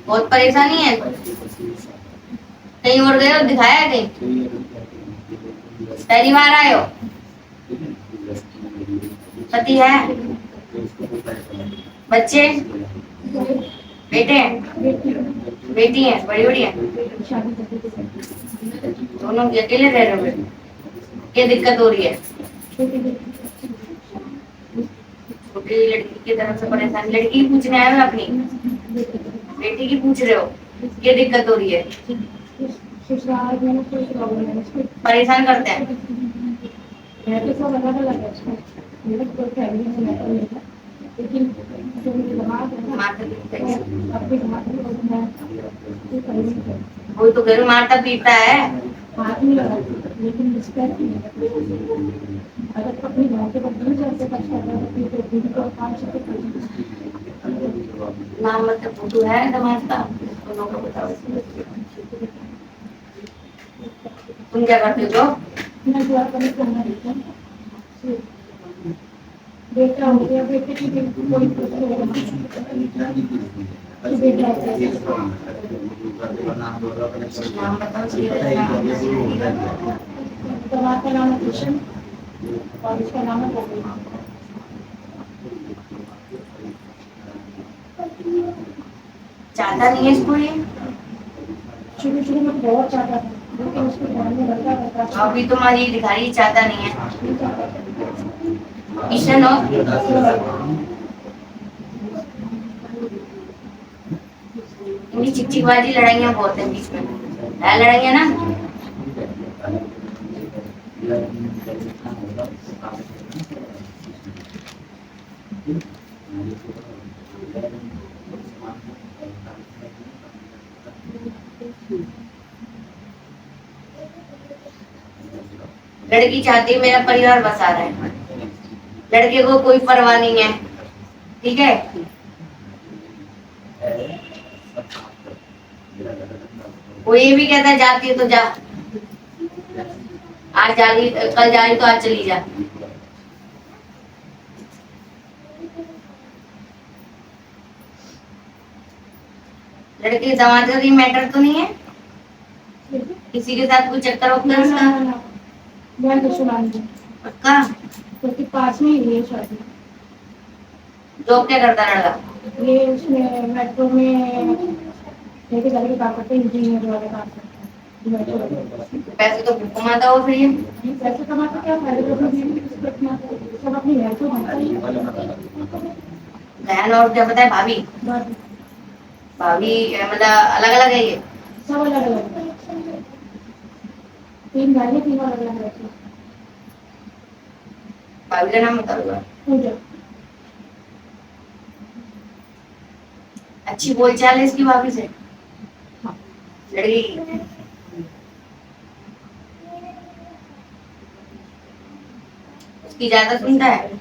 बहुत परेशानी है। कहीं और गए हो, दिखाया है कहीं? पहली बार आए हो? पति है? बच्चे? बेटे हैं? बेटी है? बड़ी बड़ी है? दोनों अकेले रह रहे हो? क्या दिक्कत हो रही है? छोटी लड़की की तरफ से परेशान, लड़की की पूछने आए हो अपनी? बेटी की पूछ रहे हो? क्या दिक्कत हो रही है? परेशान करते हैं? वो तो घर मारता पीटता है। नाम मतलब फोटो है दमाद का? दोनों को बताओ। तुम क्या करते हो? बेटा हो गया, बेटे की कोई नाम बताओ। का नाम है कृष्ण और इसका नाम है गोविंद। चाहता नहीं है इसको ये? शुरू में बहुत चाहता था, लेकिन उसको ध्यान में लगा। अभी तुम्हारी दिखाई चाहता नहीं है। किशन और इनकी चिकचिकबाजी लड़ाइयाँ बहुत है बीच में, है लड़ाइयाँ ना? लड़की चाहती है मेरा परिवार बसा रहा है, लड़के को कोई परवाह नहीं है, ठीक है? वो ये भी कहता है जाती है तो जा, आज जा रही, कल जा रही तो आज चली जा। लड़के दामाद का मैटर तो नहीं है? किसी के साथ कोई चक्कर वक्कर उसका? पक्का? क्योंकि पास में ही है शादी। जॉब क्या करता लड़का? ये उसमें मेट्रो में लेके जाने के काम करते हैं, इंजीनियर वाले काम करते हैं। पैसे तो कमाता हो फिर ये? पैसे कमाता क्या फायदा, सब अपनी बहन को बहन और क्या पता है? भाभी? भाभी मतलब अलग अलग है ये? सब अलग अलग, 3 भाई 3 अलग अलग है। भाभी का नाम बताओ। पूजा। अच्छी बोलचाल है इसकी भाभी से? लड़की उसकी ज्यादा सुनता है?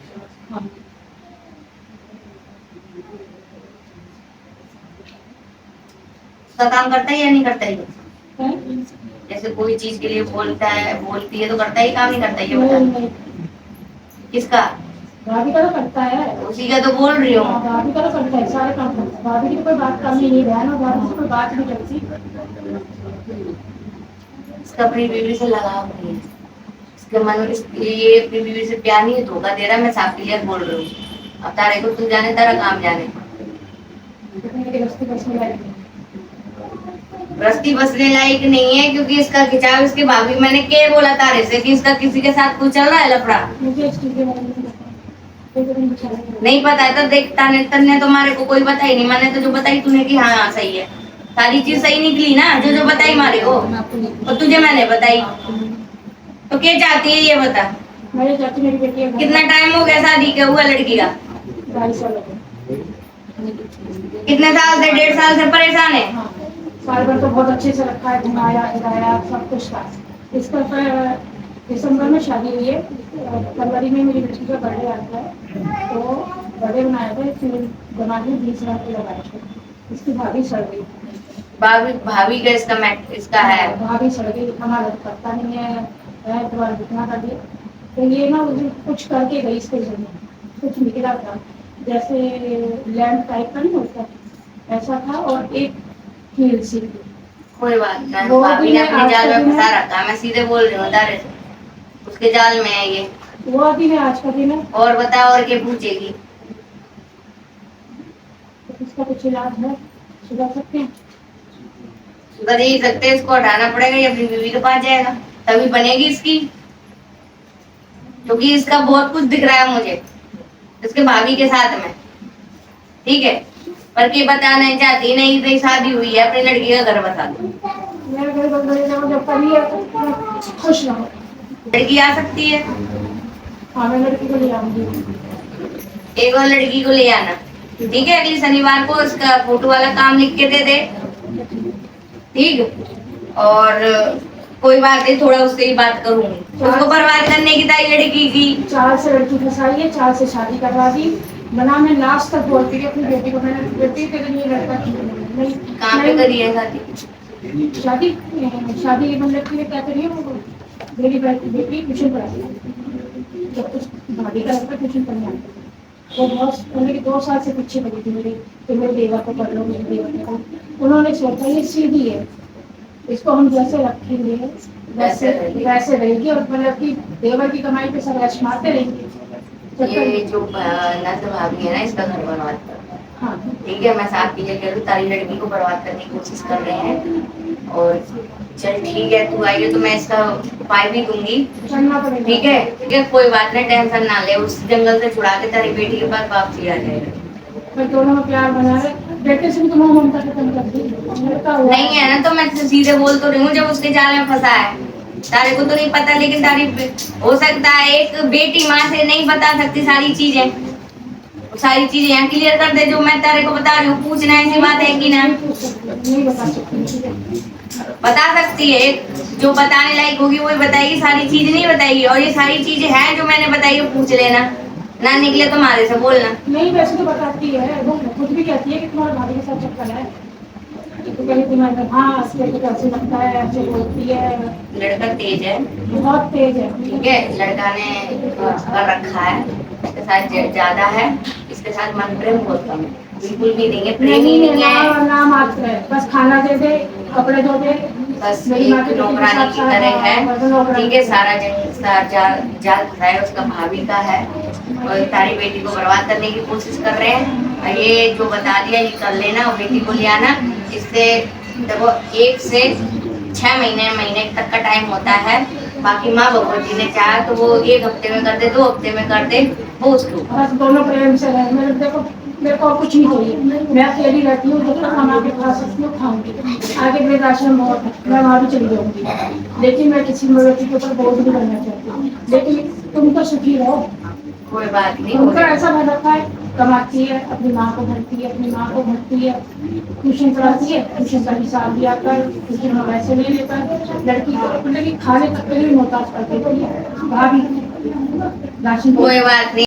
उसका काम करता है या नहीं करता है? जैसे कोई चीज के लिए बोलता है, बोलती है तो करता है, काम नहीं करता है? ये बता। किसका? भाभी का तो करता है, उसी का तो बोल रही हूँ। भाभी का तो करता है, सारे काम करता है। भाभी की कोई बात करनी नहीं, बहन और भाभी से कोई बात नहीं करती। इसका अपनी बीवी से लगाव नहीं है, इसके मन में ये अपनी बीवी से प्यार नहीं है, धोखा दे रहा है। मैं साफ क्लियर बोल रही हूँ। अब तारे को तू जाने, तारा काम जाने। रस्ती बसने लायक नहीं है, क्योंकि इसका खिंचाव इसके भाभी, मैंने क्या बोला तारे से कि इसका किसी के साथ कुछ चल रहा है लफड़ा? नहीं पता है तो देखता नहीं, तन्ने तुम्हारे को कोई बताई नहीं, मैंने तो जो बताई तूने कि हाँ हाँ सही है, सारी चीज सही निकली ना, जो जो बताई मारे को, और तुझे मैंने बताई। तो क्या चाहती है ये बता? कितना टाइम हो गया शादी का हुआ लड़की का? 2.5 साल। कितने साल से? 1.5 साल से परेशान है? साल भर तो बहुत अच्छे से रखा है, घुमाया फिराया सब कुछ था। इसका दिसंबर में शादी हुई है, फरवरी में मेरी बच्ची का बर्थडे आता है, तो बर्थडे बनाया था, फिर दिमाग में 20 लाख लगाए थे। इसकी भाभी सड़ गई। भाभी का इसका है? भाभी सड़ गई, हमारा पता नहीं है, दोबारा दिखना कर दिया। तो ये ना कुछ करके गई इसके जमीन, कुछ निकला था, जैसे लैंड टाइप का नहीं होता, ऐसा था। और एक हील सी। कोई बात नहीं, वो भाभी भी ने है, अपने आज जाल का में दिन फंसा है। रखा है, मैं सीधे बोल रही हूँ दारे से, उसके जाल में है ये। वो दिन है, आज का दिन है। और बता, और क्या पूछेगी? तो इसका कुछ इलाज है, सुधर सकते हैं? सुधर ही सकते हैं, इसको हटाना पड़ेगा, ये अपनी बीवी के पास जाएगा तभी बनेगी इसकी, क्योंकि इसका बहुत कुछ दिख रहा है मुझे इसके भाभी के साथ में, ठीक है। पर के बताना नहीं चाहती, नहीं तेरी शादी हुई है, अपनी लड़की का घर बता दो। मेरे घर बंद हो जाओ, जब कभी है तो खुश रहो। लड़की आ सकती है, हाँ, मैं लड़की को ले आऊंगी। एक और लड़की को ले आना, ठीक है। अगले शनिवार को इसका फोटो वाला काम लिख के दे दे, ठीक। और कोई बात नहीं, थोड़ा उससे ही बात करूंगी, उसको बर्बाद करने की ताई लड़की की। 4 से लड़की फंसाई है, 4 से शादी करवा दी। मना मैं लास्ट तक बोलती थी अपनी बेटी को, मैंने बेटी तेरे लिए लड़का नहीं। कहाँ पे करी है शादी? शादी शादी मतलब कि क्या करिए, वो मेरी बेटी ट्यूशन पढ़ाती है, जब कुछ भाभी का लगता ट्यूशन पढ़ने आती है। वो बहुत पहले के 2 साल से पीछे पड़ी थी मेरी, कि मेरे देवर को पढ़ लो, मेरे देवर को। उन्होंने सोचा ये सीधी है, इसको हम जैसे रखेंगे वैसे वैसे रहेगी, और मतलब कि देवर की कमाई पे सब ऐश मारते रहेंगे। ये जो नंद भाभी है ना, इसका घर बर्बाद कर, हाँ, ठीक है। मैं साथ की जगह तारी लड़की को बर्बाद करने की कोशिश कर रहे हैं, और चल ठीक है, तू आई हो तो मैं इसका उपाय भी दूंगी, चलना पड़ेगा। ठीक है, कोई बात नहीं, टेंशन ना ले, उस जंगल से छुड़ा के तेरी बेटी के पास वापसी आ जाएगा। फिर दोनों में प्यार बना रहे, बेटे से भी तो मोह ममता खत्म कर दी। नहीं है ना, तो मैं सीधे बोल तो रही हूँ, जब उसके जाल में फंसा है, तारे को तो नहीं पता, लेकिन तारी हो सकता है एक बेटी माँ से नहीं बता सकती सारी चीजें, सारी चीजें यहाँ क्लियर कर दे, जो मैं तारे को बता रही हूँ। पूछना ऐसी बात है कि ना? नहीं बता सकती। बता सकती है, जो बताने लायक होगी वही बताएगी, सारी चीज नहीं बताएगी। और ये सारी चीजें हैं जो मैंने बताई, वो पूछ लेना, ना निकले तो हमारे से बोलना। नहीं, वैसे तो बताती है, वो खुद भी कहती है कि तुम्हारे भाभी के साथ चक्कर है, तो कहीं तुम्हारे हाँ तो कैसे लगता है, ऐसे बोलती है। लड़का तेज है, बहुत तेज है, ठीक है। लड़का ने कर रखा है, इसके साथ ज्यादा है, इसके साथ मन प्रेम बहुत कम है, बिल्कुल भी नहीं है, प्रेम ही नहीं है, ना मात्र है, बस खाना दे दे, कपड़े धो दे, बस एक नौकरानी की तरह है, ठीक है। सारा जाल फंसा है उसका भाभी का है, और तारी बेटी को बर्बाद करने की कोशिश कर रहे हैं। और ये जो बता दिया ये कर लेना, और बेटी को ले आना। इससे देखो 1 से 6 महीने तक का टाइम होता है, बाकी माँ भगवती ने चाहा तो वो 1 हफ्ते में कर दे, 2 हफ्ते में कर दे, वो उसके ऊपर। बस दोनों प्रेम से रहे। मेरे को कुछ नहीं चाहिए, मैं अकेली रहती हूँ, जब तक कमा के खा सकती हूँ खाऊंगी। आगे मेरे राशन बहुत है, मैं वहाँ भी चली जाऊंगी, लेकिन मैं किसी मवेशी के ऊपर बोझ नहीं बनना चाहती। लेकिन तुम तो सुखी रहो। कोई बात नहीं, उनका ऐसा बन रखा है, कमाती है, अपनी माँ को भरती है, अपनी माँ को भरती है, ट्यूशन पढ़ाती है, ट्यूशन का हिसाब दिया कर, ट्यूशन में वैसे नहीं लेकर, लड़की को मतलब कि खाने तक के लिए मोहताज कर देती है भाभी। राशन कोई बात नहीं।